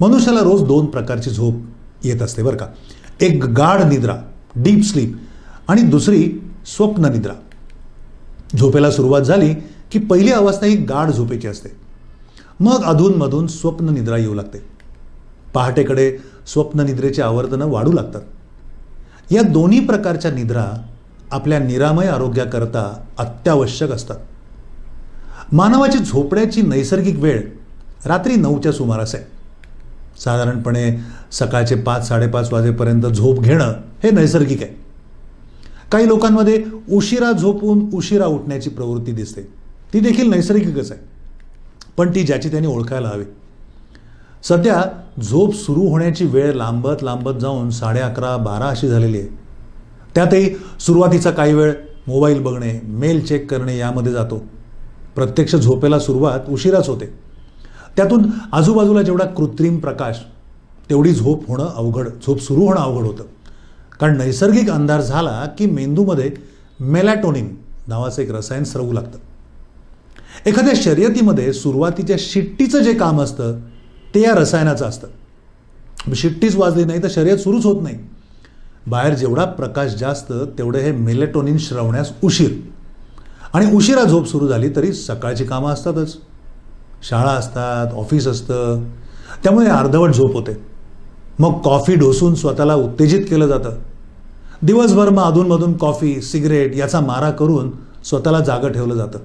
मनुष्याला रोज दोन प्रकारची झोप येत असते बरं का. एक गाढ निद्रा, डीप स्लीप, आणि दुसरी स्वप्न निद्रा. झोपेला सुरुवात झाली की पहिली अवस्था ही गाढ झोपेची असते. मग अधूनमधून स्वप्न निद्रा येऊ लागते. पहाटेकडे स्वप्न निद्रेची आवर्तनं वाढू लागतात. या दोन्ही प्रकारच्या निद्रा आपल्या निरामय आरोग्याकरता अत्यावश्यक असतात. मानवाची झोपण्याची नैसर्गिक वेळ रात्री 9च्या सुमारास आहे. साधारणपणे सकाळचे 5-5:30 वाजेपर्यंत झोप घेणं हे नैसर्गिक आहे. काही लोकांमध्ये उशिरा झोपून उशिरा उठण्याची प्रवृत्ती दिसते. ती देखील नैसर्गिकच आहे, पण ती ज्याची त्यांनी ओळखायला हवी. सध्या झोप सुरू होण्याची वेळ लांबत लांबत जाऊन 11:30-12 अशी झालेली आहे. त्यातही सुरुवातीचा काही वेळ मोबाईल बघणे, मेल चेक करणे यामध्ये जातो. प्रत्यक्ष झोपेला सुरुवात उशिराच होते. त्यातून आजूबाजूला जेवढा कृत्रिम प्रकाश तेवढी झोप सुरू होणं अवघड होतं. कारण नैसर्गिक अंधार झाला की मेंदूमध्ये मेलॅटोनिन नावाचं एक रसायन स्रवू लागतं. एखाद्या शर्यतीमध्ये सुरुवातीच्या शिट्टीचं जे काम असतं ते या रसायनाचं असतं. शिट्टीच वाजली नाही तर शर्यत सुरूच होत नाही. बाहेर जेवढा प्रकाश जास्त तेवढे हे मेलेटोनिन श्रवण्यास उशीर. आणि उशिरा झोप सुरू झाली तरी सकाळची कामं असतातच. शाळा असतात, ऑफिस असतं, त्यामुळे अर्धवट झोप होते. मग कॉफी ढोसून स्वतःला उत्तेजित केलं जातं. दिवसभर मग अधूनमधून कॉफी, सिगरेट याचा मारा करून स्वतःला जागं ठेवलं जातं.